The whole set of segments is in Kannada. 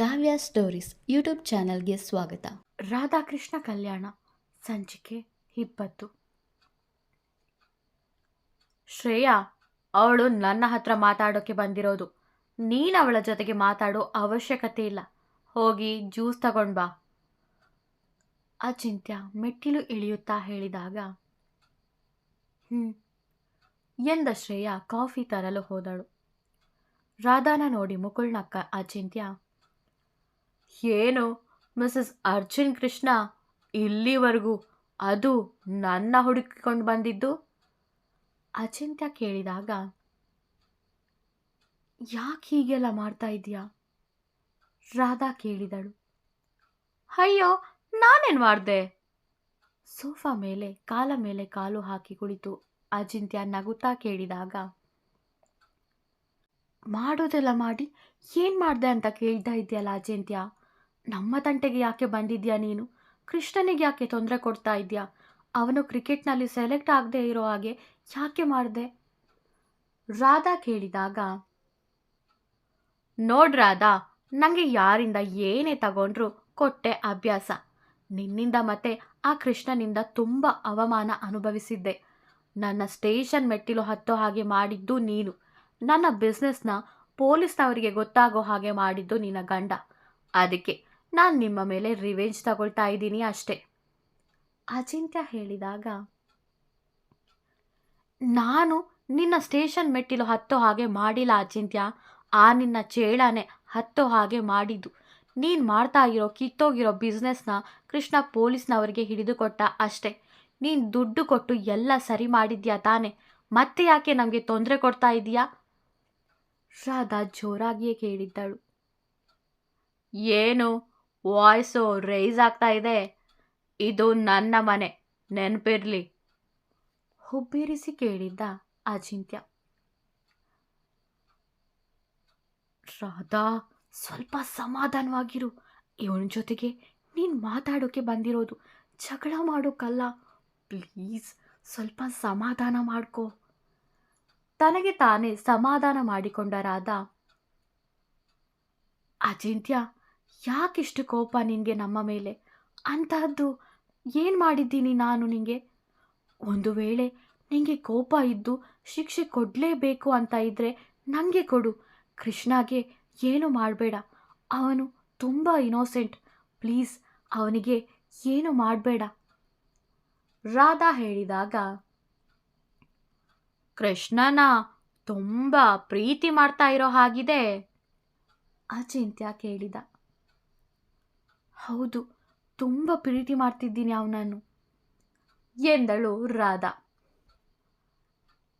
ಕಾವ್ಯ ಸ್ಟೋರೀಸ್ ಯೂಟ್ಯೂಬ್ ಚಾನಲ್ಗೆ ಸ್ವಾಗತ. ರಾಧಾಕೃಷ್ಣ ಕಲ್ಯಾಣ ಸಂಚಿಕೆ 20. ಶ್ರೇಯಾ, ಅವಳು ನನ್ನ ಹತ್ರ ಮಾತಾಡೋಕೆ ಬಂದಿರೋದು. ನೀನು ಅವಳ ಜೊತೆಗೆ ಮಾತಾಡೋ ಅವಶ್ಯಕತೆ ಇಲ್ಲ. ಹೋಗಿ ಜ್ಯೂಸ್ ತಗೊಂಡ್ ಬಾ. ಅಚಿಂತ್ಯ ಮೆಟ್ಟಿಲು ಇಳಿಯುತ್ತಾ ಹೇಳಿದಾಗ ಎಂದ ಶ್ರೇಯಾ ಕಾಫಿ ತರಲು ಹೋದಳು. ರಾಧಾನ ನೋಡಿ ಮುಕುಳ್ನಕ್ಕ ಅಚಿಂತ್ಯ, ಏನು ಮಿಸಸ್ ಅರ್ಜುನ್ ಕೃಷ್ಣ ಇಲ್ಲಿವರೆಗೂ, ಅದು ನನ್ನ ಹುಡುಕಿಕೊಂಡು ಬಂದಿದ್ದು? ಅಚಿಂತ್ಯ ಕೇಳಿದಾಗ, ಯಾಕೆ ಹೀಗೆಲ್ಲ ಮಾಡ್ತಾ ಇದೀಯಾ? ರಾಧಾ ಕೇಳಿದಳು. ಅಯ್ಯೋ, ನಾನೇನು ಮಾಡಿದೆ? ಸೋಫಾ ಮೇಲೆ ಕಾಲ ಮೇಲೆ ಕಾಲು ಹಾಕಿ ಕುಳಿತು ಅಚಿಂತ್ಯ ನಗುತ್ತಾ ಕೇಳಿದಾಗ, ಮಾಡೋದೆಲ್ಲ ಮಾಡಿ ಏನು ಮಾಡಿದೆ ಅಂತ ಕೇಳ್ತಾ ಇದೆಯಲ್ಲ ಅಚಿಂತ್ಯ. ನಮ್ಮ ತಂಟೆಗೆ ಯಾಕೆ ಬಂದಿದ್ಯಾ ನೀನು? ಕೃಷ್ಣನಿಗೆ ಯಾಕೆ ತೊಂದರೆ ಕೊಡ್ತಾ ಇದೆಯಾ? ಅವನು ಕ್ರಿಕೆಟ್ನಲ್ಲಿ ಸೆಲೆಕ್ಟ್ ಆಗದೆ ಇರೋ ಹಾಗೆ ಯಾಕೆ ಮಾಡಿದೆ? ರಾಧಾ ಕೇಳಿದಾಗ, ನೋಡ್ರಾಧಾ, ನನಗೆ ಯಾರಿಂದ ಏನೇ ತಗೊಂಡ್ರು ಕೊಟ್ಟೆ ಅಭ್ಯಾಸ. ನಿನ್ನಿಂದ ಮತ್ತೆ ಆ ಕೃಷ್ಣನಿಂದ ತುಂಬ ಅವಮಾನ ಅನುಭವಿಸಿದ್ದೆ. ನನ್ನ ಸ್ಟೇಷನ್ ಮೆಟ್ಟಿಲು ಹತ್ತೋ ಹಾಗೆ ಮಾಡಿದ್ದು ನೀನು. ನನ್ನ ಬಿಸ್ನೆಸ್ನ ಪೊಲೀಸ್ನವರಿಗೆ ಗೊತ್ತಾಗೋ ಹಾಗೆ ಮಾಡಿದ್ದು ನಿನ್ನ ಗಂಡ. ಅದಕ್ಕೆ ನಾನು ನಿಮ್ಮ ಮೇಲೆ ರಿವೆಂಜ್ ತಗೊಳ್ತಾ ಇದ್ದೀನಿ ಅಷ್ಟೇ. ಅಚಿಂತ್ಯ ಹೇಳಿದಾಗ, ನಾನು ನಿನ್ನ ಸ್ಟೇಷನ್ ಮೆಟ್ಟಿಲು ಹತ್ತೋ ಹಾಗೆ ಮಾಡಿಲ್ಲ ಅಚಿಂತ್ಯ. ಆ ನಿನ್ನ ಚೇಳಾನೆ ಹತ್ತೋ ಹಾಗೆ ಮಾಡಿದ್ದು. ನೀನು ಮಾಡ್ತಾ ಇರೋ ಕಿತ್ತೋಗಿರೋ ಬಿಸ್ನೆಸ್ನ ಕೃಷ್ಣ ಪೊಲೀಸ್ನವರಿಗೆ ಹಿಡಿದುಕೊಟ್ಟ ಅಷ್ಟೇ. ನೀನು ದುಡ್ಡು ಕೊಟ್ಟು ಎಲ್ಲ ಸರಿ ಮಾಡಿದ್ಯಾ ತಾನೆ? ಮತ್ತೆ ಯಾಕೆ ನಮಗೆ ತೊಂದರೆ ಕೊಡ್ತಾ ಇದೀಯಾ? ರಾಧಾ ಜೋರಾಗಿಯೇ ಕೇಳಿದ್ದಳು. ಏನು ವಾಯ್ಸು ರೈಸ್ ಆಗ್ತಾ ಇದೆ? ಇದು ನನ್ನ ಮನೆ, ನೆನಪಿರ್ಲಿ. ಹುಬ್ಬೇರಿಸಿ ಕೇಳಿದ್ದ ಅಚಿಂತ್ಯ. ರಾಧಾ, ಸ್ವಲ್ಪ ಸಮಾಧಾನವಾಗಿರು. ಇವನ ಜೊತೆಗೆ ನೀನು ಮಾತಾಡೋಕೆ ಬಂದಿರೋದು, ಜಗಳ ಮಾಡೋಕ್ಕಲ್ಲ. ಪ್ಲೀಸ್ ಸ್ವಲ್ಪ ಸಮಾಧಾನ ಮಾಡ್ಕೋ. ತನಗೆ ತಾನೇ ಸಮಾಧಾನ ಮಾಡಿಕೊಂಡ ರಾಧಾ, ಅಚಿಂತ್ಯ, ಯಾಕಿಷ್ಟು ಕೋಪ ನಿನಗೆ ನಮ್ಮ ಮೇಲೆ? ಅಂತಹದ್ದು ಏನು ಮಾಡಿದ್ದೀನಿ ನಾನು ನಿನಗೆ? ಒಂದು ವೇಳೆ ನಿನಗೆ ಕೋಪ ಇದ್ದು ಶಿಕ್ಷೆ ಕೊಡಲೇಬೇಕು ಅಂತ ಇದ್ದರೆ ನನಗೆ ಕೊಡು. ಕೃಷ್ಣಗೆ ಏನು ಮಾಡಬೇಡ. ಅವನು ತುಂಬ ಇನೋಸೆಂಟ್. ಪ್ಲೀಸ್ ಅವನಿಗೆ ಏನು ಮಾಡಬೇಡ. ರಾಧಾ ಹೇಳಿದಾಗ, ಕೃಷ್ಣನ ತುಂಬ ಪ್ರೀತಿ ಮಾಡ್ತಾ ಇರೋ ಹಾಗಿದೆ? ಅಚಿಂತ್ಯ ಕೇಳಿದ. ಹೌದು, ತುಂಬ ಪ್ರೀತಿ ಮಾಡ್ತಿದ್ದೀನಿ ಅವನನ್ನು ಎಂದಳು ರಾಧಾ.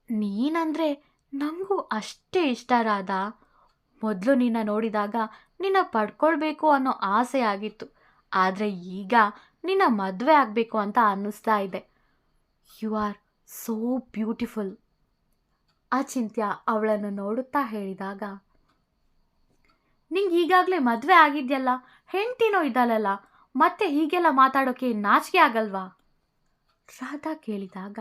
ನೀನಂದ್ರೆ ನನಗೂ ಅಷ್ಟೇ ಇಷ್ಟ ರಾಧಾ. ಮೊದಲು ನಿನ್ನ ನೋಡಿದಾಗ ನಿನ್ನ ಪಡ್ಕೊಳ್ಬೇಕು ಅನ್ನೋ ಆಸೆ ಆಗಿತ್ತು. ಆದರೆ ಈಗ ನಿನ್ನ ಮದುವೆ ಆಗಬೇಕು ಅಂತ ಅನ್ನಿಸ್ತಾ ಇದೆ. You are so beautiful. Achintya ಅವಳನ್ನು ನೋಡುತ್ತಾ ಹೇಳಿದಾಗ, ನಿಂಗೆ ಈಗಾಗಲೇ ಮದುವೆ ಆಗಿದೆಯಲ್ಲ, ಹೆಂಡ್ತಿನೋ ಇದ್ದಲ್ಲ, ಮತ್ತೆ ಹೀಗೆಲ್ಲ ಮಾತಾಡೋಕೆ ನಾಚಿಕೆ ಆಗಲ್ವಾ? ರಾಧಾ ಕೇಳಿದಾಗ,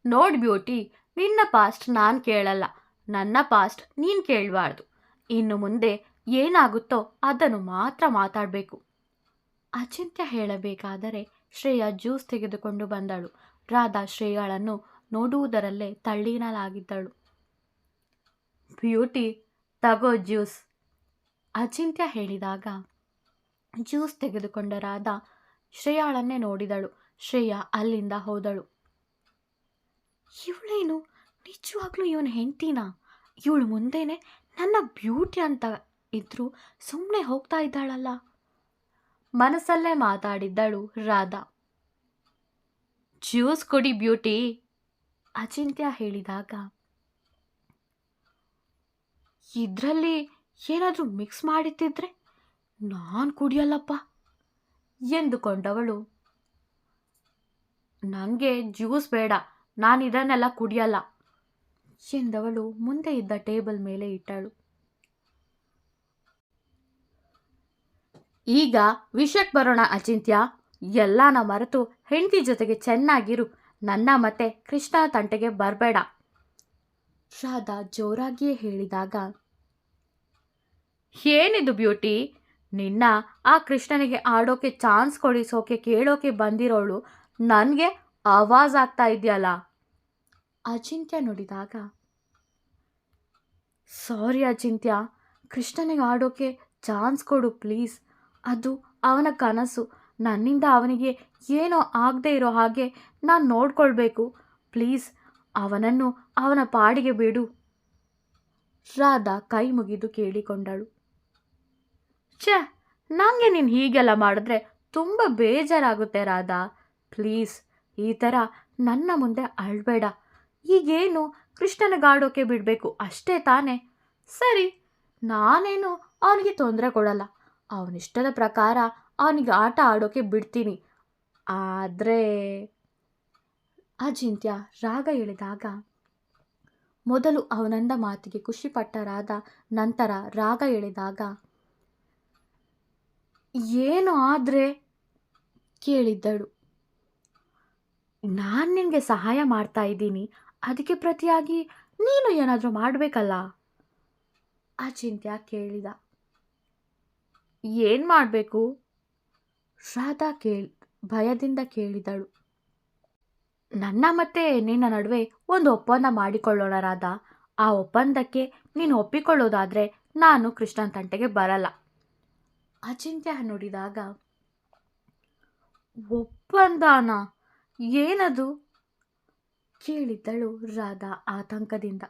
ನೋಡ್ ಬ್ಯೂಟಿ, ನಿನ್ನ ಪಾಸ್ಟ್ ನಾನು ಕೇಳಲ್ಲ, ನನ್ನ ಪಾಸ್ಟ್ ನೀನು ಕೇಳಬಾರ್ದು. ಇನ್ನು ಮುಂದೆ ಏನಾಗುತ್ತೋ ಅದನ್ನು ಮಾತ್ರ ಮಾತಾಡಬೇಕು. ಅಚಿಂತ್ಯ ಹೇಳಬೇಕಾದರೆ ಶ್ರೇಯಾ ಜ್ಯೂಸ್ ತೆಗೆದುಕೊಂಡು ಬಂದಳು. ರಾಧಾ ಶ್ರೇಯಾಳನ್ನು ನೋಡುವುದರಲ್ಲೇ ತಲ್ಲೀನಲಾಗಿದ್ದಳು. ಬ್ಯೂಟಿ, ತಗೋ ಜ್ಯೂಸ್, ಅಚಿಂತ್ಯ ಹೇಳಿದಾಗ ಜ್ಯೂಸ್ ತೆಗೆದುಕೊಂಡ ರಾಧಾ ಶ್ರೇಯಾಳನ್ನೇ ನೋಡಿದಳು. ಶ್ರೇಯಾ ಅಲ್ಲಿಂದ ಹೋದಳು. ಇವಳೇನು ನಿಜವಾಗ್ಲೂ ಇವನ ಹೆಂಡ್ತಿನಾ? ಇವಳು ಮುಂದೆನೆ ನನ್ನ ಬ್ಯೂಟಿ ಅಂತ ಇದ್ರೂ ಸುಮ್ಮನೆ ಹೋಗ್ತಾ ಇದ್ದಾಳಲ್ಲ. ಮನಸ್ಸಲ್ಲೇ ಮಾತಾಡಿದ್ದಳು ರಾಧಾ. ಜ್ಯೂಸ್ ಕುಡಿ ಬ್ಯೂಟಿ, ಅಚಿಂತ್ಯ ಹೇಳಿದಾಗ, ಇದರಲ್ಲಿ ಏನಾದರೂ ಮಿಕ್ಸ್ ಮಾಡಿದ್ದಿದ್ರೆ ನಾನು ಕುಡಿಯಲ್ಲಪ್ಪ ಎಂದುಕೊಂಡವಳು. ನನಗೆ ಜ್ಯೂಸ್ ಬೇಡ, ನಾನು ಇದನ್ನೆಲ್ಲ ಕುಡಿಯಲ್ಲ ಎಂದವಳು ಮುಂದೆ ಇದ್ದ ಟೇಬಲ್ ಮೇಲೆ ಇಟ್ಟಳು. ಈಗ ವಿಷಯಕ್ಕೆ ಬರೋಣ ಅಚಿಂತ್ಯ. ಎಲ್ಲಾನ ಮರೆತು ಹೆಂಡತಿ ಜೊತೆಗೆ ಚೆನ್ನಾಗಿರು. ನನ್ನ ಮತ್ತೆ ಕೃಷ್ಣ ತಂಟೆಗೆ ಬರಬೇಡ. ರಾಧಾ ಜೋರಾಗಿಯೇ ಹೇಳಿದಾಗ, ಏನಿದು ಬ್ಯೂಟಿ, ನಿನ್ನ ಆ ಕೃಷ್ಣನಿಗೆ ಆಡೋಕೆ ಚಾನ್ಸ್ ಕೊಡಿಸೋಕೆ ಕೇಳೋಕೆ ಬಂದಿರೋಳು ನನಗೆ ಆವಾಜ್ ಆಗ್ತಾ ಇದೆಯಲ್ಲ. ಅಚಿಂತ್ಯ ನುಡಿದಾಗ, ಸಾರಿ ಅಚಿಂತ್ಯ, ಕೃಷ್ಣನಿಗೆ ಆಡೋಕೆ ಚಾನ್ಸ್ ಕೊಡು ಪ್ಲೀಸ್. ಅದು ಅವನ ಕನಸು. ನನ್ನಿಂದ ಅವನಿಗೆ ಏನೋ ಆಗದೆ ಇರೋ ಹಾಗೆ ನಾನು ನೋಡ್ಕೊಳ್ಬೇಕು. ಪ್ಲೀಸ್ ಅವನನ್ನು ಅವನ ಪಾಡಿಗೆ ಬಿಡು. ರಾಧಾ ಕೈ ಮುಗಿದು ಕೇಳಿಕೊಂಡಳು. ಛೇ, ನನಗೆ ನೀನು ಹೀಗೆಲ್ಲ ಮಾಡಿದ್ರೆ ತುಂಬ ಬೇಜಾರಾಗುತ್ತೆ ರಾಧಾ. ಪ್ಲೀಸ್ ಈ ಥರ ನನ್ನ ಮುಂದೆ ಅಳ್ಬೇಡ. ಈಗೇನು ಕೃಷ್ಣನಿಗಾಡೋಕೆ ಬಿಡಬೇಕು ಅಷ್ಟೇ ತಾನೇ? ಸರಿ, ನಾನೇನು ಅವನಿಗೆ ತೊಂದರೆ ಕೊಡಲ್ಲ. ಅವನಿಷ್ಟದ ಪ್ರಕಾರ ಅವನಿಗೆ ಆಟ ಆಡೋಕೆ ಬಿಡ್ತೀನಿ. ಆದರೆ ಅಜಿಂತ್ಯ ರಾಗ ಎಳೆದಾಗ ಮೊದಲು ಅವನಂದ ಮಾತಿಗೆ ಖುಷಿಪಟ್ಟ ರಾಧಾ ನಂತರ ರಾಗ ಎಳೆದಾಗ, ಏನು ಆದರೆ ಕೇಳಿದ್ದಳು. ನಾನು ನಿನಗೆ ಸಹಾಯ ಮಾಡ್ತಾ ಇದ್ದೀನಿ, ಅದಕ್ಕೆ ಪ್ರತಿಯಾಗಿ ನೀನು ಏನಾದರೂ ಮಾಡಬೇಕಲ್ಲ. ಅಚಿಂತ್ಯ ಕೇಳಿದ. ಏನು ಮಾಡಬೇಕು? ರಾಧಾ ಭಯದಿಂದ ಕೇಳಿದಳು. ನನ್ನ ಮತ್ತೆ ನಿನ್ನ ನಡುವೆ ಒಂದು ಒಪ್ಪಂದ ಮಾಡಿಕೊಳ್ಳೋಣ ರಾಧಾ. ಆ ಒಪ್ಪಂದಕ್ಕೆ ನೀನು ಒಪ್ಪಿಕೊಳ್ಳೋದಾದರೆ ನಾನು ಕೃಷ್ಣನ್ ತಂಟೆಗೆ ಬರಲ್ಲ. ಅಚಿಂತ್ಯ ನುಡಿದಾಗ, ಒಪ್ಪಂದನ? ಏನದು? ಕೇಳಿದ್ದಳು ರಾಧಾ ಆತಂಕದಿಂದ.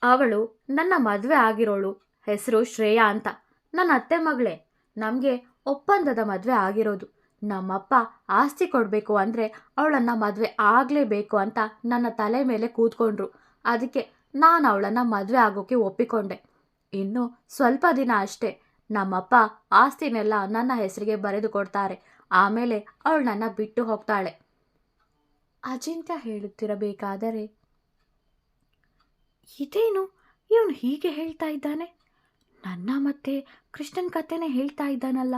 ಅವಳು ನನ್ನ ಮದುವೆ ಆಗಿರೋಳು, ಹೆಸರು ಶ್ರೇಯಾ ಅಂತ, ನನ್ನ ಅತ್ತೆ ಮಗಳೇ. ನಮಗೆ ಒಪ್ಪಂದದ ಮದುವೆ ಆಗಿರೋದು. ನಮ್ಮಪ್ಪ ಆಸ್ತಿ ಕೊಡಬೇಕು ಅಂದರೆ ಅವಳನ್ನು ಮದುವೆ ಆಗಲೇಬೇಕು ಅಂತ ನನ್ನ ತಲೆ ಮೇಲೆ ಕೂತ್ಕೊಂಡ್ರು. ಅದಕ್ಕೆ ನಾನು ಅವಳನ್ನು ಮದುವೆ ಆಗೋಕ್ಕೆ ಒಪ್ಪಿಕೊಂಡೆ. ಇನ್ನು ಸ್ವಲ್ಪ ದಿನ ಅಷ್ಟೇ, ನಮ್ಮಪ್ಪ ಆಸ್ತಿನೆಲ್ಲ ನನ್ನ ಹೆಸರಿಗೆ ಬರೆದು ಕೊಡ್ತಾರೆ. ಆಮೇಲೆ ಅವಳು ನನ್ನ ಬಿಟ್ಟು ಹೋಗ್ತಾಳೆ. ಅಜಿಂತ್ಯ ಹೇಳುತ್ತಿರಬೇಕಾದರೆ, ಇದೇನು ಇವನು ಹೀಗೆ ಹೇಳ್ತಾ ಇದ್ದಾನೆ? ನನ್ನ ಮತ್ತೆ ಕೃಷ್ಣನ್ ಕತೆನೇ ಹೇಳ್ತಾ ಇದ್ದಾನಲ್ಲ.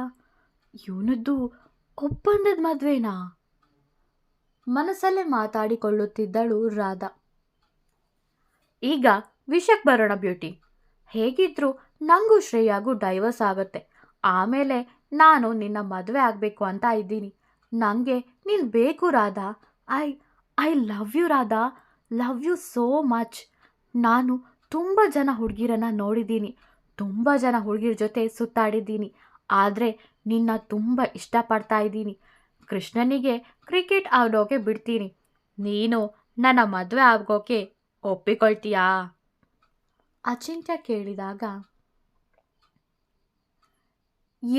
ಇವನದ್ದು ಒಪ್ಪಂದದ ಮದುವೆನಾ? ಮನಸ್ಸಲ್ಲೇ ಮಾತಾಡಿಕೊಳ್ಳುತ್ತಿದ್ದಳು ರಾಧಾ. ಈಗ ವಿಷಯಕ್ಕೆ ಬರೋಣ ಬ್ಯೂಟಿ. ಹೇಗಿದ್ರು ನನಗೂ ಶ್ರೇಯಾಗೂ ಡೈವರ್ಸ್ ಆಗುತ್ತೆ. ಆಮೇಲೆ ನಾನು ನಿನ್ನ ಮದುವೆ ಆಗಬೇಕು ಅಂತ ಇದ್ದೀನಿ. ನನಗೆ ನೀನು ಬೇಕು Radha. I love you Radha, love you so much. ನಾನು ತುಂಬ ಜನ ಹುಡುಗಿರನ್ನು ನೋಡಿದ್ದೀನಿ, ತುಂಬ ಜನ ಹುಡುಗಿರ ಜೊತೆ ಸುತ್ತಾಡಿದ್ದೀನಿ. ಆದರೆ ನಿನ್ನ ತುಂಬ ಇಷ್ಟಪಡ್ತಾ ಇದ್ದೀನಿ. ಕೃಷ್ಣನಿಗೆ ಕ್ರಿಕೆಟ್ ಆಡೋಕೆ ಬಿಡ್ತೀನಿ. ನೀನು ನನ್ನ ಮದುವೆ ಆಗೋಕೆ ಒಪ್ಪಿಕೊಳ್ತೀಯಾ? ಅಚಿಂತ್ಯ ಕೇಳಿದಾಗ,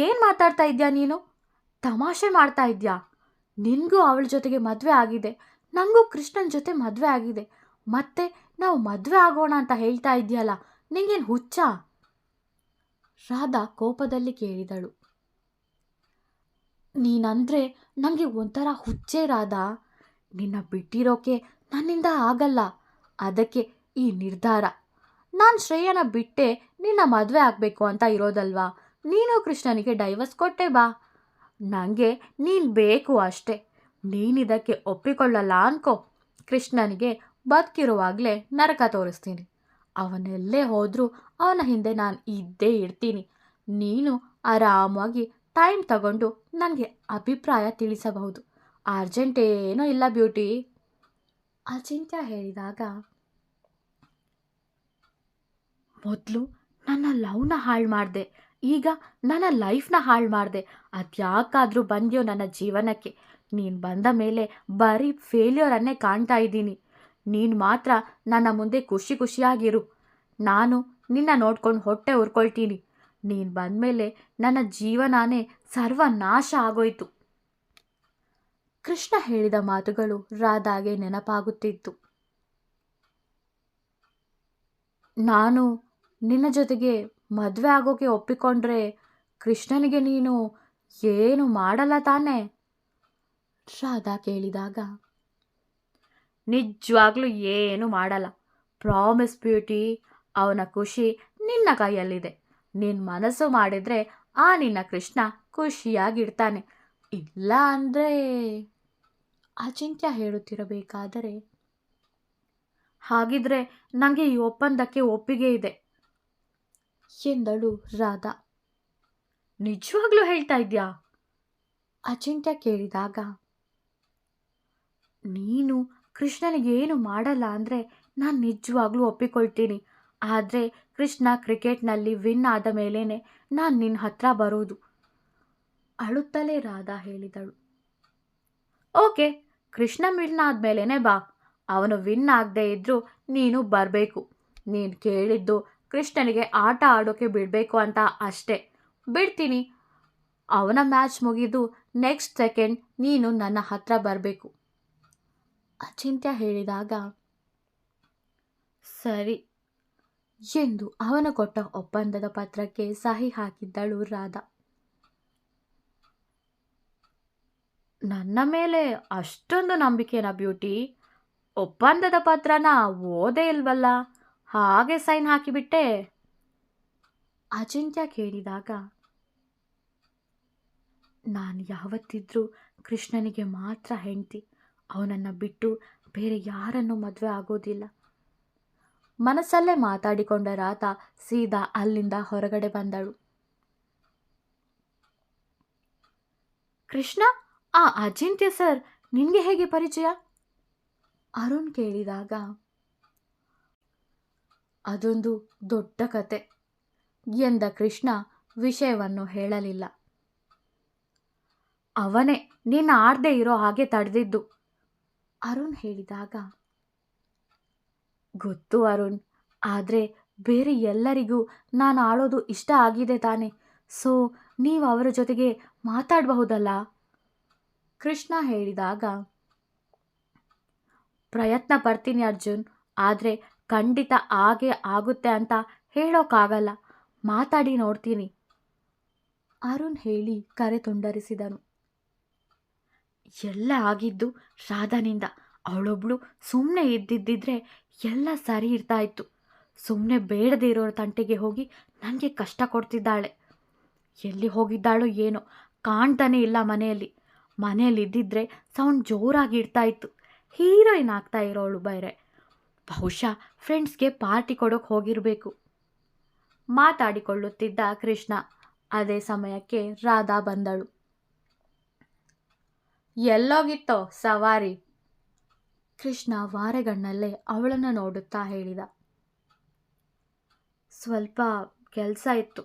ಏನು ಮಾತಾಡ್ತಾ ಇದ್ಯಾ ನೀನು? ತಮಾಷೆ ಮಾಡ್ತಾ ಇದ್ಯಾ? ನಿನಗೂ ಅವಳ ಜೊತೆಗೆ ಮದುವೆ ಆಗಿದೆ, ನನಗೂ ಕೃಷ್ಣನ ಜೊತೆ ಮದುವೆ ಆಗಿದೆ. ಮತ್ತೆ ನಾವು ಮದುವೆ ಆಗೋಣ ಅಂತ ಹೇಳ್ತಾ ಇದೆಯಲ್ಲ, ನಿಂಗೇನು ಹುಚ್ಚ? ರಾಧಾ ಕೋಪದಲ್ಲಿ ಕೇಳಿದಳು. ನೀನಂದರೆ ನನಗೆ ಒಂಥರ ಹುಚ್ಚೇ ರಾಧಾ. ನಿನ್ನ ಬಿಟ್ಟಿರೋಕೆ ನನ್ನಿಂದ ಆಗಲ್ಲ. ಅದಕ್ಕೆ ಈ ನಿರ್ಧಾರ. ನಾನು ಶ್ರೇಯನ ಬಿಟ್ಟೆ ನಿನ್ನ ಮದುವೆ ಆಗಬೇಕು ಅಂತ ಇರೋದಲ್ವಾ. ನೀನು ಕೃಷ್ಣನಿಗೆ ಡೈವರ್ಸ್ ಕೊಟ್ಟೆ ಬಾ. ನನಗೆ ನೀನು ಬೇಕು ಅಷ್ಟೇ. ನೀನಿದಕ್ಕೆ ಒಪ್ಪಿಕೊಳ್ಳಲ್ಲ ಅನ್ಕೋ, ಕೃಷ್ಣನಿಗೆ ಬದುಕಿರುವಾಗಲೇ ನರಕ ತೋರಿಸ್ತೀನಿ. ಅವನೆಲ್ಲೇ ಹೋದರೂ ಅವನ ಹಿಂದೆ ನಾನು ಇದ್ದೇ ಇರ್ತೀನಿ. ನೀನು ಆರಾಮಾಗಿ ಟೈಮ್ ತಗೊಂಡು ನನಗೆ ಅಭಿಪ್ರಾಯ ತಿಳಿಸಬಹುದು. ಅರ್ಜೆಂಟೇನೂ ಇಲ್ಲ ಬ್ಯೂಟಿ. ಅಚಿಂತ್ಯ ಹೇಳಿದಾಗ, ಮೊದಲು ನನ್ನ ಲವ್ನ ಹಾಳು ಮಾಡಿದೆ, ಈಗ ನನ್ನ ಲೈಫ್ನ ಹಾಳು ಮಾಡಿದೆ. ಅದ್ಯಾಕಾದರೂ ಬಂದ್ಯೋ ನನ್ನ ಜೀವನಕ್ಕೆ. ನೀನು ಬಂದ ಮೇಲೆ ಬರೀ ಫೇಲ್ಯೂರನ್ನೇ ಕಾಣ್ತಾ ಇದ್ದೀನಿ. ನೀನು ಮಾತ್ರ ನನ್ನ ಮುಂದೆ ಖುಷಿ ಖುಷಿಯಾಗಿರು. ನಾನು ನಿನ್ನ ನೋಡ್ಕೊಂಡು ಹೊಟ್ಟೆ ಉರ್ಕೊಳ್ತೀನಿ. ನೀನು ಬಂದಮೇಲೆ ನನ್ನ ಜೀವನನೇ ಸರ್ವನಾಶ ಆಗೋಯ್ತು. ಕೃಷ್ಣ ಹೇಳಿದ ಮಾತುಗಳು ರಾಧಾಗೆ ನೆನಪಾಗುತ್ತಿತ್ತು. ನಾನು ನಿನ್ನ ಜೊತೆಗೆ ಮದುವೆ ಆಗೋಕೆ ಒಪ್ಪಿಕೊಂಡ್ರೆ ಕೃಷ್ಣನಿಗೆ ನೀನು ಏನು ಮಾಡಲ್ಲ ತಾನೇ? ರಾಧಾ ಕೇಳಿದಾಗ, ನಿಜವಾಗ್ಲೂ ಏನು ಮಾಡಲ್ಲ. Promise beauty. ಅವನ ಖುಷಿ ನಿನ್ನ ಕೈಯಲ್ಲಿದೆ. ನಿನ್ನ ಮನಸ್ಸು ಮಾಡಿದರೆ ಆ ನಿನ್ನ ಕೃಷ್ಣ ಖುಷಿಯಾಗಿರ್ತಾನೆ. ಇಲ್ಲ ಅಂದರೆ ಅಚಿಂತ್ಯ ಹೇಳುತ್ತಿರಬೇಕಾದರೆ, ಹಾಗಿದ್ರೆ ನನಗೆ ಈ ಒಪ್ಪಂದಕ್ಕೆ ಒಪ್ಪಿಗೆ ಇದೆ. ಎಂದಳು ರಾಧಾ. ನಿಜವಾಗ್ಲೂ ಹೇಳ್ತಾ ಇದ್ಯಾ? ಅಚಿಂತ್ಯ ಕೇಳಿದಾಗ, ನೀನು ಕೃಷ್ಣನಿಗೆ ಏನು ಮಾಡಲ್ಲ ಅಂದರೆ ನಾನು ನಿಜವಾಗ್ಲೂ ಒಪ್ಪಿಕೊಳ್ತೀನಿ. ಆದರೆ ಕೃಷ್ಣ ಕ್ರಿಕೆಟ್ನಲ್ಲಿ ವಿನ್ ಆದ ಮೇಲೇ ನಾನು ನಿನ್ನ ಹತ್ರ ಬರೋದು. ಅಳುತ್ತಲೇ ರಾಧಾ ಹೇಳಿದಳು. ಓಕೆ, ಕೃಷ್ಣ ವಿನ್ ಆದಮೇಲೇ ಬಾ. ಅವನು ವಿನ್ ಆಗದೆ ಇದ್ದರೂ ನೀನು ಬರಬೇಕು. ನೀನು ಕೇಳಿದ್ದು ಕೃಷ್ಣನಿಗೆ ಆಟ ಆಡೋಕ್ಕೆ ಬಿಡಬೇಕು ಅಂತ ಅಷ್ಟೇ. ಬಿಡ್ತೀನಿ. ಅವನ ಮ್ಯಾಚ್ ಮುಗಿದು ನೆಕ್ಸ್ಟ್ ಸೆಕೆಂಡ್ ನೀನು ನನ್ನ ಹತ್ರ ಬರಬೇಕು. ಅಚಿಂತ್ಯ ಹೇಳಿದಾಗ, ಸರಿ ಎಂದು ಅವನು ಕೊಟ್ಟ ಒಪ್ಪಂದದ ಪತ್ರಕ್ಕೆ ಸಹಿ ಹಾಕಿದ್ದಳು ರಾಧಾ. ನನ್ನ ಮೇಲೆ ಅಷ್ಟೊಂದು ನಂಬಿಕೆನಾ ಬ್ಯೂಟಿ? ಒಪ್ಪಂದದ ಪತ್ರನ ಓದೇ ಇಲ್ವಲ್ಲ, ಹಾಗೆ ಸೈನ್ ಹಾಕಿಬಿಟ್ಟೆ? ಅಚಿಂತ್ಯ ಕೇಳಿದಾಗ, ನಾನು ಯಾವತ್ತಿದ್ರೂ ಕೃಷ್ಣನಿಗೆ ಮಾತ್ರ ಹೆಂಡತಿ. ಅವನನ್ನು ಬಿಟ್ಟು ಬೇರೆ ಯಾರನ್ನೂ ಮದುವೆ ಆಗೋದಿಲ್ಲ. ಮನಸ್ಸಲ್ಲೇ ಮಾತಾಡಿಕೊಂಡ ರಾಧಾ ಸೀದಾ ಅಲ್ಲಿಂದ ಹೊರಗಡೆ ಬಂದಳು. ಕೃಷ್ಣ, ಆ ಅಚಿಂತ್ಯ ಸರ್ ನಿನಗೆ ಹೇಗೆ ಪರಿಚಯ? ಅರುಣ್ ಕೇಳಿದಾಗ, ಅದೊಂದು ದೊಡ್ಡ ಕತೆ ಎಂದ ಕೃಷ್ಣ ವಿಷಯವನ್ನು ಹೇಳಲಿಲ್ಲ. ಅವನೇ ನೀನು ಆಡದೆ ಇರೋ ಹಾಗೆ ತಡೆದಿದ್ದು. ಅರುಣ್ ಹೇಳಿದಾಗ, ಗೊತ್ತು ಅರುಣ್, ಆದರೆ ಬೇರೆ ಎಲ್ಲರಿಗೂ ನಾನು ಆಡೋದು ಇಷ್ಟ ಆಗಿದೆ ತಾನೆ. ಸೊ ನೀವು ಅವರ ಜೊತೆಗೆ ಮಾತಾಡಬಹುದಲ್ಲ? ಕೃಷ್ಣ ಹೇಳಿದಾಗ, ಪ್ರಯತ್ನ ಪಡ್ತೀನಿ ಅರ್ಜುನ್, ಆದರೆ ಖಂಡಿತ ಹಾಗೆ ಆಗುತ್ತೆ ಅಂತ ಹೇಳೋಕ್ಕಾಗಲ್ಲ. ಮಾತಾಡಿ ನೋಡ್ತೀನಿ. ಅರುಣ್ ಹೇಳಿ ಕರೆ ತುಂಡರಿಸಿದನು. ಎಲ್ಲ ಆಗಿದ್ದು ರಾಧಾನಿಂದ. ಅವಳೊಬ್ಳು ಸುಮ್ಮನೆ ಇದ್ದಿದ್ದಿದ್ರೆ ಎಲ್ಲ ಸರಿ ಇರ್ತಾ ಇತ್ತು. ಸುಮ್ಮನೆ ಬೇಡದೇ ಇರೋರ ತಂಟೆಗೆ ಹೋಗಿ ನನಗೆ ಕಷ್ಟ ಕೊಡ್ತಿದ್ದಾಳೆ. ಎಲ್ಲಿ ಹೋಗಿದ್ದಾಳೋ ಏನೋ, ಕಾಣ್ತಾನೇ ಇಲ್ಲ ಮನೆಯಲ್ಲಿ ಇದ್ದಿದ್ರೆ ಸೌಂಡ್ ಜೋರಾಗಿ ಇಡ್ತಾ ಇತ್ತು. ಹೀರೋಯಿನ್ ಆಗ್ತಾ ಇರೋಳು ಬೇರೆ. ಬಹುಶಃ ಫ್ರೆಂಡ್ಸ್ಗೆ ಪಾರ್ಟಿ ಕೊಡೋಕೆ ಹೋಗಿರಬೇಕು. ಮಾತಾಡಿಕೊಳ್ಳುತ್ತಿದ್ದ ಕೃಷ್ಣ. ಅದೇ ಸಮಯಕ್ಕೆ ರಾಧಾ ಬಂದಳು. ಎಲ್ಲೋಗಿತ್ತೋ ಸವಾರಿ? ಕೃಷ್ಣ ವಾರೆಗಣ್ಣಲ್ಲೇ ಅವಳನ್ನು ನೋಡುತ್ತಾ ಹೇಳಿದ. ಸ್ವಲ್ಪ ಕೆಲಸ ಇತ್ತು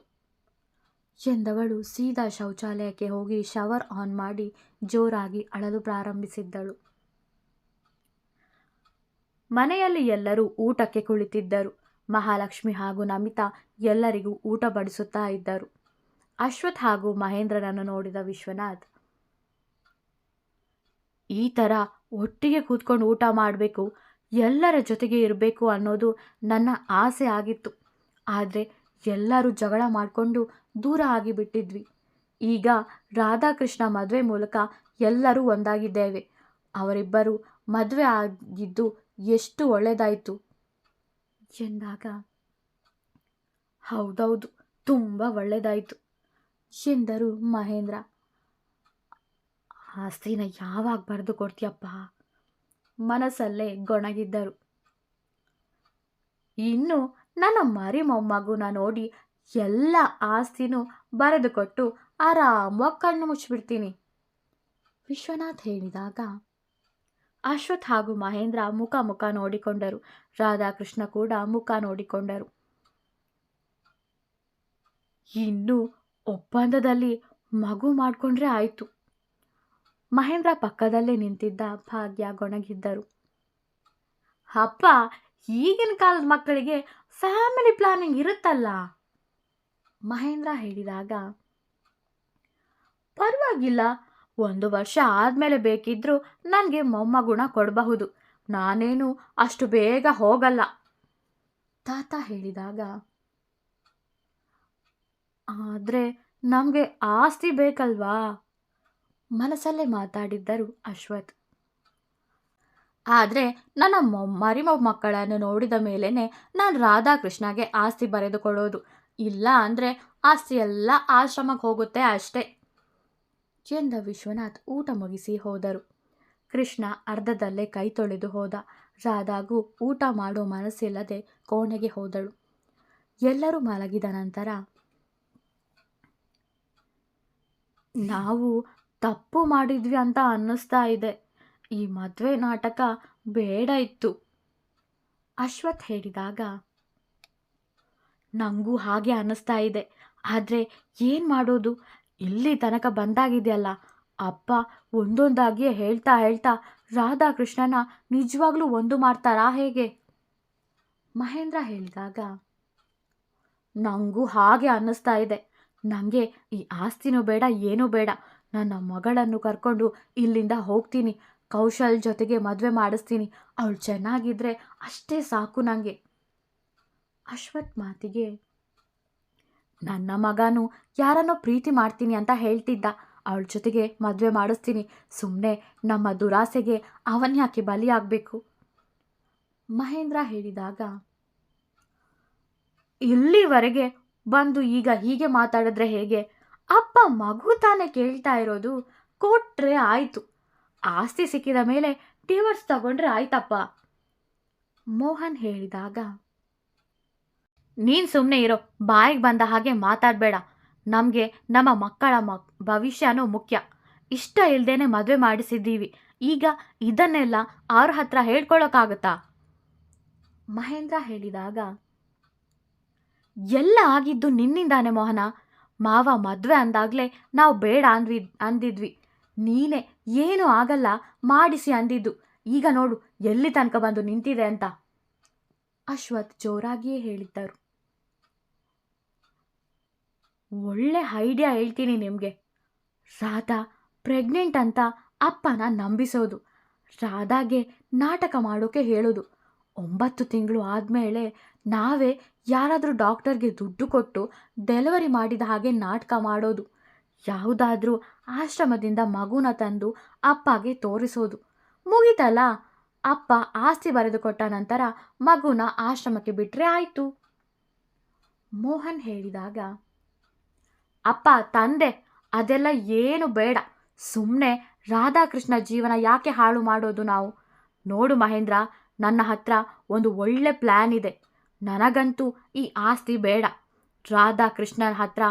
ಎಂದವಳು ಸೀದಾ ಶೌಚಾಲಯಕ್ಕೆ ಹೋಗಿ ಶವರ್ ಆನ್ ಮಾಡಿ ಜೋರಾಗಿ ಅಳಲು ಪ್ರಾರಂಭಿಸಿದ್ದಳು. ಮನೆಯಲ್ಲಿ ಎಲ್ಲರೂ ಊಟಕ್ಕೆ ಕುಳಿತಿದ್ದರು. ಮಹಾಲಕ್ಷ್ಮಿ ಹಾಗೂ ನಮಿತಾ ಎಲ್ಲರಿಗೂ ಊಟ ಬಡಿಸುತ್ತಾ ಇದ್ದರು. ಅಶ್ವಥ್ ಹಾಗೂ ಮಹೇಂದ್ರನನ್ನು ನೋಡಿದ ವಿಶ್ವನಾಥ್, ಈ ಥರ ಒಟ್ಟಿಗೆ ಕೂತ್ಕೊಂಡು ಊಟ ಮಾಡಬೇಕು, ಎಲ್ಲರ ಜೊತೆಗೆ ಇರಬೇಕು ಅನ್ನೋದು ನನ್ನ ಆಸೆ ಆಗಿತ್ತು. ಆದರೆ ಎಲ್ಲರೂ ಜಗಳ ಮಾಡಿಕೊಂಡು ದೂರ ಆಗಿಬಿಟ್ಟಿದ್ವಿ. ಈಗ ರಾಧಾಕೃಷ್ಣ ಮದುವೆ ಮೂಲಕ ಎಲ್ಲರೂ ಒಂದಾಗಿದ್ದೇವೆ. ಅವರಿಬ್ಬರು ಮದುವೆ ಆಗಿದ್ದು ಎಷ್ಟು ಒಳ್ಳೆಯದಾಯಿತು ಎಂದಾಗ, ಹೌದೌದು, ತುಂಬ ಒಳ್ಳೆಯದಾಯಿತು ಎಂದರು ಮಹೇಂದ್ರ. ಆಸ್ತಿನ ಯಾವಾಗ ಬರೆದು ಕೊಡ್ತೀಯಪ್ಪ? ಮನಸ್ಸಲ್ಲೇ ಗೊಣಗಿದ್ದರು. ಇನ್ನು ನನ್ನ ಮರಿ ಮೊಮ್ಮಗುನ ನೋಡಿ ಎಲ್ಲ ಆಸ್ತಿನೂ ಬರೆದುಕೊಟ್ಟು ಆರಾಮವಾಗಿ ಕಣ್ಣು ಮುಚ್ಚಿಬಿಡ್ತೀನಿ, ವಿಶ್ವನಾಥ್ ಹೇಳಿದಾಗ ಅಶ್ವಥ್ ಹಾಗೂ ಮಹೇಂದ್ರ ಮುಖ ನೋಡಿಕೊಂಡರು. ರಾಧಾಕೃಷ್ಣ ಕೂಡ ಮುಖ ನೋಡಿಕೊಂಡರು. ಇನ್ನು ಒಪ್ಪಂದದಲ್ಲಿ ಮಗು ಮಾಡಿಕೊಂಡ್ರೆ ಆಯಿತು. ಮಹೇಂದ್ರ ಪಕ್ಕದಲ್ಲೇ ನಿಂತಿದ್ದ ಭಾಗ್ಯ ಗೊಣಗಿದ್ದರು. ಅಪ್ಪ, ಈಗಿನ ಕಾಲದ ಮಕ್ಕಳಿಗೆ ಫ್ಯಾಮಿಲಿ ಪ್ಲಾನಿಂಗ್ ಇರುತ್ತಲ್ಲ, ಮಹೇಂದ್ರ ಹೇಳಿದಾಗ, ಪರವಾಗಿಲ್ಲ, 1 ವರ್ಷ ಆದಮೇಲೆ ಬೇಕಿದ್ರೂ ನನಗೆ ಮೊಮ್ಮಗುಣ ಕೊಡಬಹುದು. ನಾನೇನು ಅಷ್ಟು ಬೇಗ ಹೋಗಲ್ಲ, ತಾತ ಹೇಳಿದಾಗ, ಆದರೆ ನಮಗೆ ಆಸ್ತಿ ಬೇಕಲ್ವಾ? ಮನಸ್ಸಲ್ಲೇ ಮಾತಾಡಿದ್ದರು ಅಶ್ವಥ್. ಆದರೆ ನನ್ನ ಮರಿ ಮೊಮ್ಮಕ್ಕಳನ್ನು ನೋಡಿದ ಮೇಲೇ ನಾನು ರಾಧಾಕೃಷ್ಣಗೆ ಆಸ್ತಿ ಬರೆದುಕೊಡೋದು. ಇಲ್ಲ ಅಂದರೆ ಆಸ್ತಿ ಎಲ್ಲ ಆಶ್ರಮಕ್ಕೆ ಹೋಗುತ್ತೆ ಅಷ್ಟೇ ಎಂದ ವಿಶ್ವನಾಥ್ ಊಟ ಮುಗಿಸಿ ಹೋದರು. ಕೃಷ್ಣ ಅರ್ಧದಲ್ಲೇ ಕೈ ತೊಳೆದು ಹೋದ. ರಾಧಾಗೂ ಊಟ ಮಾಡೋ ಮನಸ್ಸಿಲ್ಲದೆ ಕೋಣೆಗೆ ಹೋದಳು. ಎಲ್ಲರೂ ಮಲಗಿದ ನಂತರ ನಾವು ತಪ್ಪು ಮಾಡಿದ್ವಿ ಅಂತ ಅನ್ನಿಸ್ತಾ ಇದೆ. ಈ ಮದುವೆ ನಾಟಕ ಬೇಡ ಇತ್ತು. ಅಶ್ವಥ್ ಹೇಳಿದಾಗ ನನಗೂ ಹಾಗೆ ಅನ್ನಿಸ್ತಾ ಇದೆ. ಆದರೆ ಏನು ಮಾಡೋದು, ಇಲ್ಲಿ ತನಕ ಬಂದಾಗಿದೆಯಲ್ಲ. ಅಪ್ಪ ಒಂದೊಂದಾಗಿ ಹೇಳ್ತಾ ಹೇಳ್ತಾ ರಾಧಾಕೃಷ್ಣನ ನಿಜವಾಗ್ಲೂ ಒಂದು ಮಾಡ್ತಾರಾ ಹೇಗೆ? ಮಹೇಂದ್ರ ಹೇಳಿದಾಗ ನನಗೂ ಹಾಗೆ ಅನ್ನಿಸ್ತಾ ಇದೆ. ನನಗೆ ಈ ಆಸ್ತಿನೂ ಬೇಡ, ಏನೂ ಬೇಡ. ನನ್ನ ಮಗಳನ್ನು ಕರ್ಕೊಂಡು ಇಲ್ಲಿಂದ ಹೋಗ್ತೀನಿ. ಕೌಶಲ್ ಜೊತೆಗೆ ಮದುವೆ ಮಾಡಿಸ್ತೀನಿ. ಅವಳು ಚೆನ್ನಾಗಿದ್ರೆ ಅಷ್ಟೇ ಸಾಕು ನನಗೆ. ಅಶ್ವಥ್ ಮಾತಿಗೆ ನನ್ನ ಮಗನೂ ಯಾರನ್ನೋ ಪ್ರೀತಿ ಮಾಡ್ತೀನಿ ಅಂತ ಹೇಳ್ತಿದ್ದ. ಅವಳ ಜೊತೆಗೆ ಮದುವೆ ಮಾಡಿಸ್ತೀನಿ. ಸುಮ್ಮನೆ ನಮ್ಮ ದುರಾಸೆಗೆ ಅವನ್ಯಾಕೆ ಬಲಿಯಾಗಬೇಕು? ಮಹೇಂದ್ರ ಹೇಳಿದಾಗ ಇಲ್ಲಿವರೆಗೆ ಬಂದು ಈಗ ಹೀಗೆ ಮಾತಾಡಿದ್ರೆ ಹೇಗೆ? ಅಪ್ಪ ಮಗು ತಾನೇ ಕೇಳ್ತಾ ಇರೋದು, ಕೊಟ್ರೆ ಆಯಿತು. ಆಸ್ತಿ ಸಿಕ್ಕಿದ ಮೇಲೆ ಡಿವೋರ್ಸ್ ತಗೊಂಡ್ರೆ ಆಯ್ತಪ್ಪ. ಮೋಹನ್ ಹೇಳಿದಾಗ ನೀನು ಸುಮ್ಮನೆ ಇರೋ, ಬಾಯಿಗೆ ಬಂದ ಹಾಗೆ ಮಾತಾಡಬೇಡ. ನಮಗೆ ನಮ್ಮ ಮಕ್ಕಳ ಭವಿಷ್ಯನೂ ಮುಖ್ಯ. ಇಷ್ಟ ಇಲ್ದೇನೆ ಮದುವೆ ಮಾಡಿಸಿದ್ದೀವಿ. ಈಗ ಇದನ್ನೆಲ್ಲ ಅವ್ರ ಹತ್ರ ಹೇಳ್ಕೊಳ್ಳೋಕ್ಕಾಗತ್ತಾ? ಮಹೇಂದ್ರ ಹೇಳಿದಾಗ ಎಲ್ಲ ಆಗಿದ್ದು ನಿನ್ನಿಂದಾನೆ ಮೋಹನ. ಮಾವ ಮದುವೆ ಅಂದಾಗಲೇ ನಾವು ಬೇಡ ಅಂದಿದ್ವಿ. ನೀನೇ ಏನೂ ಆಗಲ್ಲ ಮಾಡಿಸಿ ಅಂದಿದ್ದು. ಈಗ ನೋಡು ಎಲ್ಲಿ ತನಕ ಬಂದು ನಿಂತಿದೆ ಅಂತ. ಅಶ್ವಥ್ ಜೋರಾಗಿಯೇ ಹೇಳಿದ್ದರು. ಒಳ್ಳೆ ಐಡಿಯಾ ಹೇಳ್ತೀನಿ ನಿಮಗೆ. ರಾಧಾ ಪ್ರೆಗ್ನೆಂಟ್ ಅಂತ ಅಪ್ಪನ ನಂಬಿಸೋದು, ರಾಧಾಗೆ ನಾಟಕ ಮಾಡೋಕೆ ಹೇಳೋದು. 9 ತಿಂಗಳು ಆದಮೇಲೆ ನಾವೇ ಯಾರಾದರೂ ಡಾಕ್ಟರ್ಗೆ ದುಡ್ಡು ಕೊಟ್ಟು ಡೆಲಿವರಿ ಮಾಡಿದ ಹಾಗೆ ನಾಟಕ ಮಾಡೋದು. ಯಾವುದಾದ್ರೂ ಆಶ್ರಮದಿಂದ ಮಗುನ ತಂದು ಅಪ್ಪಗೆ ತೋರಿಸೋದು. ಮುಗೀತಲ್ಲ. ಅಪ್ಪ ಆಸ್ತಿ ಬರೆದು ಕೊಟ್ಟ ನಂತರ ಮಗುನ ಆಶ್ರಮಕ್ಕೆ ಬಿಟ್ಟರೆ ಆಯಿತು. ಮೋಹನ್ ಹೇಳಿದಾಗ ಅಪ್ಪ ತಂದೆ ಅದೆಲ್ಲ ಏನು ಬೇಡ. ಸುಮ್ಮನೆ ರಾಧಾಕೃಷ್ಣ ಜೀವನ ಯಾಕೆ ಹಾಳು ಮಾಡೋದು ನಾವು? ನೋಡು ಮಹೇಂದ್ರ, ನನ್ನ ಹತ್ರ ಒಂದು ಒಳ್ಳೆ ಪ್ಲ್ಯಾನ್ ಇದೆ. ನನಗಂತೂ ಈ ಆಸ್ತಿ ಬೇಡ. ರಾಧಾಕೃಷ್ಣನ ಹತ್ರ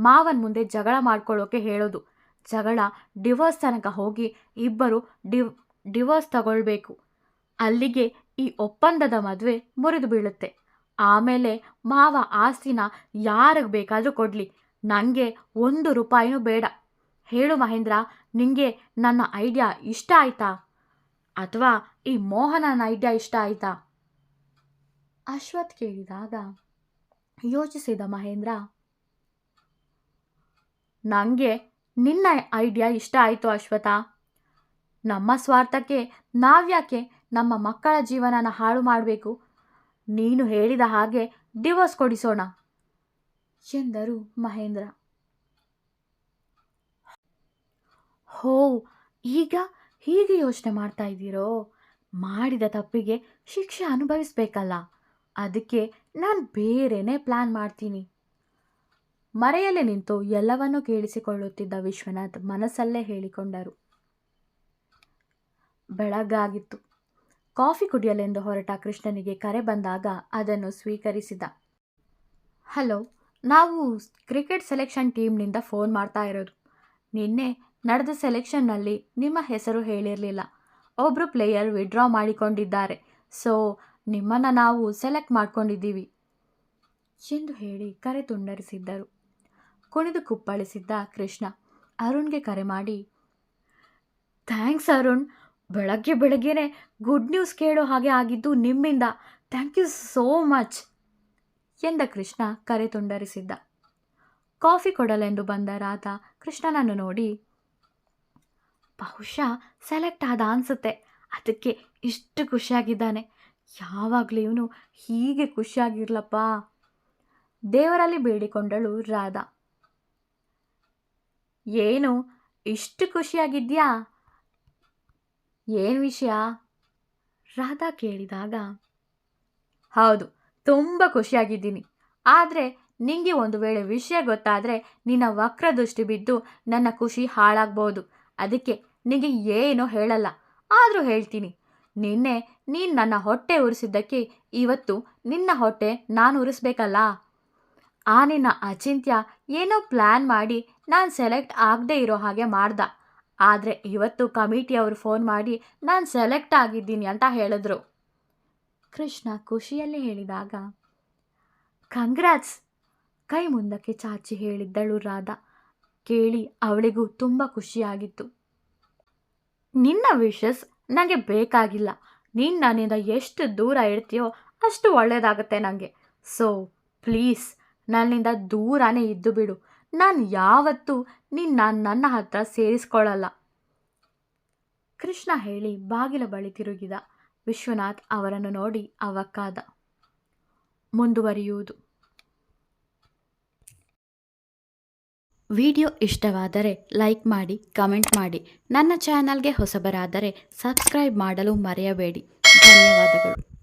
ಮಾವನ ಮುಂದೆ ಜಗಳ ಮಾಡ್ಕೊಳ್ಳೋಕೆ ಹೇಳೋದು. ಜಗಳ ಡಿವೋರ್ಸ್ ತನಕ ಹೋಗಿ ಇಬ್ಬರು ಡಿವೋರ್ಸ್ ತಗೊಳ್ಬೇಕು. ಅಲ್ಲಿಗೆ ಈ ಒಪ್ಪಂದದ ಮದುವೆ ಮುರಿದು ಬೀಳುತ್ತೆ. ಆಮೇಲೆ ಮಾವ ಆಸ್ತಿನ ಯಾರಿಗೆ ಬೇಕಾದರೂ ಕೊಡಲಿ. ನನಗೆ 1 ರೂಪಾಯಿನೂ ಬೇಡ. ಹೇಳು ಮಹೇಂದ್ರ, ನಿಂಗೆ ನನ್ನ ಐಡಿಯಾ ಇಷ್ಟ ಆಯ್ತಾ? ಅಥವಾ ಈ ಮೋಹನನ ಐಡಿಯಾ ಇಷ್ಟ ಆಯ್ತಾ? ಅಶ್ವಥ್ ಕೇಳಿದಾಗ ಯೋಚಿಸಿದ ಮಹೇಂದ್ರ, ನನಗೆ ನಿನ್ನ ಐಡಿಯಾ ಇಷ್ಟ ಆಯಿತು ಅಶ್ವಥ. ನಮ್ಮ ಸ್ವಾರ್ಥಕ್ಕೆ ನಾವ್ಯಾಕೆ ನಮ್ಮ ಮಕ್ಕಳ ಜೀವನನ ಹಾಳು ಮಾಡಬೇಕು? ನೀನು ಹೇಳಿದ ಹಾಗೆ ಡಿವೋರ್ಸ್ ಕೊಡಿಸೋಣ ಎಂದರು ಮಹೇಂದ್ರ. ಹೋ, ಈಗ ಹೀಗೆ ಯೋಚನೆ ಮಾಡ್ತಾ ಇದ್ದೀರೋ? ಮಾಡಿದ ತಪ್ಪಿಗೆ ಶಿಕ್ಷೆ ಅನುಭವಿಸ್ಬೇಕಲ್ಲ, ಅದಕ್ಕೆ ನಾನು ಬೇರೆನೇ ಪ್ಲ್ಯಾನ್ ಮಾಡ್ತೀನಿ. ಮರೆಯಲ್ಲೇ ನಿಂತು ಎಲ್ಲವನ್ನೂ ಕೇಳಿಸಿಕೊಳ್ಳುತ್ತಿದ್ದ ವಿಶ್ವನಾಥ್ ಮನಸ್ಸಲ್ಲೇ ಹೇಳಿಕೊಂಡರು. ಬೆಳಗಾಗಿತ್ತು. ಕಾಫಿ ಕುಡಿಯಲೆಂದು ಹೊರಟ ಕೃಷ್ಣನಿಗೆ ಕರೆ ಬಂದಾಗ ಅದನ್ನು ಸ್ವೀಕರಿಸಿದ. ಹಲೋ, ನಾವು ಕ್ರಿಕೆಟ್ ಸೆಲೆಕ್ಷನ್ ಟೀಮ್ನಿಂದ ಫೋನ್ ಮಾಡ್ತಾ ಇರೋದು. ನಿನ್ನೆ ನಡೆದ ಸೆಲೆಕ್ಷನ್ನಲ್ಲಿ ನಿಮ್ಮ ಹೆಸರು ಹೇಳಿರಲಿಲ್ಲ. ಒಬ್ಬರು ಪ್ಲೇಯರ್ ವಿಡ್ರಾ ಮಾಡಿಕೊಂಡಿದ್ದಾರೆ. ಸೊ ನಿಮ್ಮನ್ನು ನಾವು ಸೆಲೆಕ್ಟ್ ಮಾಡ್ಕೊಂಡಿದ್ದೀವಿ ಎಂದು ಹೇಳಿ ಕರೆ ತುಂಡರಿಸಿದ್ದರು. ಕುಣಿದು ಕುಪ್ಪಳಿಸಿದ್ದ ಕೃಷ್ಣ ಅರುಣ್ಗೆ ಕರೆ ಮಾಡಿ, ಥ್ಯಾಂಕ್ಸ್ ಅರುಣ್, ಬೆಳಗ್ಗೆನೇ ಗುಡ್ ನ್ಯೂಸ್ ಕೇಳೋ ಹಾಗೆ ಆಗಿದ್ದು ನಿಮ್ಮಿಂದ. ಥ್ಯಾಂಕ್ ಯು ಸೋ ಮಚ್ ಎಂದ ಕೃಷ್ಣ ಕರೆ ತುಂಡರಿಸಿದ್ದ. ಕಾಫಿ ಕೊಡಲೆಂದು ಬಂದ ರಾಧಾ ಕೃಷ್ಣನನ್ನು ನೋಡಿ, ಬಹುಶಃ ಸೆಲೆಕ್ಟ್ ಆದ ಅನಿಸುತ್ತೆ, ಅದಕ್ಕೆ ಇಷ್ಟು ಖುಷಿಯಾಗಿದ್ದಾನೆ. ಯಾವಾಗಲೂ ಇವನು ಹೀಗೆ ಖುಷಿಯಾಗಿರ್ಲಪ್ಪ ದೇವರಲ್ಲಿ ಬೇಡಿಕೊಂಡಳು ರಾಧಾ. ಏನು ಇಷ್ಟು ಖುಷಿಯಾಗಿದ್ಯಾ? ಏನು ವಿಷಯ? ರಾಧಾ ಕೇಳಿದಾಗ, ಹೌದು, ತುಂಬ ಖುಷಿಯಾಗಿದ್ದೀನಿ. ಆದರೆ ನಿಂಗೆ ಒಂದು ವೇಳೆ ವಿಷಯ ಗೊತ್ತಾದರೆ ನಿನ್ನ ವಕ್ರದೃಷ್ಟಿ ಬಿದ್ದು ನನ್ನ ಖುಷಿ ಹಾಳಾಗ್ಬೋದು. ಅದಕ್ಕೆ ನಿನಗೆ ಏನೂ ಹೇಳಲ್ಲ, ಆದರೂ ಹೇಳ್ತೀನಿ. ನಿನ್ನೆ ನೀನು ನನ್ನ ಹೊಟ್ಟೆ ಉರಿಸಿದ್ದಕ್ಕೆ ಇವತ್ತು ನಿನ್ನ ಹೊಟ್ಟೆ ನಾನು ಉರಿಸ್ಬೇಕಲ್ಲ. ಆ ನಿನ್ನ ಅಚಿಂತ್ಯ ಏನೋ ಪ್ಲ್ಯಾನ್ ಮಾಡಿ ನಾನು ಸೆಲೆಕ್ಟ್ ಆಗದೆ ಇರೋ ಹಾಗೆ ಮಾಡ್ದ. ಆದರೆ ಇವತ್ತು ಕಮಿಟಿಯವರು ಫೋನ್ ಮಾಡಿ ನಾನು ಸೆಲೆಕ್ಟ್ ಆಗಿದ್ದೀನಿ ಅಂತ ಹೇಳಿದ್ರು. ಕೃಷ್ಣ ಖುಷಿಯಲ್ಲಿ ಹೇಳಿದಾಗ, ಕಂಗ್ರಾಟ್ಸ್, ಕೈ ಮುಂದಕ್ಕೆ ಚಾಚಿ ಹೇಳಿದ್ದಳು ರಾಧಾ. ಕೇಳಿ ಅವಳಿಗೂ ತುಂಬ ಖುಷಿಯಾಗಿತ್ತು. ನಿನ್ನ ವಿಶಸ್ ನನಗೆ ಬೇಕಾಗಿಲ್ಲ. ನೀನು ನನ್ನಿಂದ ಎಷ್ಟು ದೂರ ಇರ್ತೀಯೋ ಅಷ್ಟು ಒಳ್ಳೆಯದಾಗುತ್ತೆ ನನಗೆ. ಸೊ ಪ್ಲೀಸ್ ನನ್ನಿಂದ ದೂರನೇ ಇದ್ದು ಬಿಡು. ನಾನು ಯಾವತ್ತೂ ನನ್ನ ಹತ್ರ ಸೇರಿಸ್ಕೊಳ್ಳಲ್ಲ. ಕೃಷ್ಣ ಹೇಳಿ ಬಾಗಿಲ ಬಳಿ ತಿರುಗಿದ. ವಿಶ್ವನಾಥ್ ಅವರನ್ನು ನೋಡಿ ಅವಕ್ಕಾದ. ಮುಂದುವರಿಯುವುದು. ವಿಡಿಯೋ ಇಷ್ಟವಾದರೆ ಲೈಕ್ ಮಾಡಿ, ಕಮೆಂಟ್ ಮಾಡಿ. ನನ್ನ ಚಾನಲ್ಗೆ ಹೊಸಬರಾದರೆ ಸಬ್ಸ್ಕ್ರೈಬ್ ಮಾಡಲು ಮರೆಯಬೇಡಿ. ಧನ್ಯವಾದಗಳು.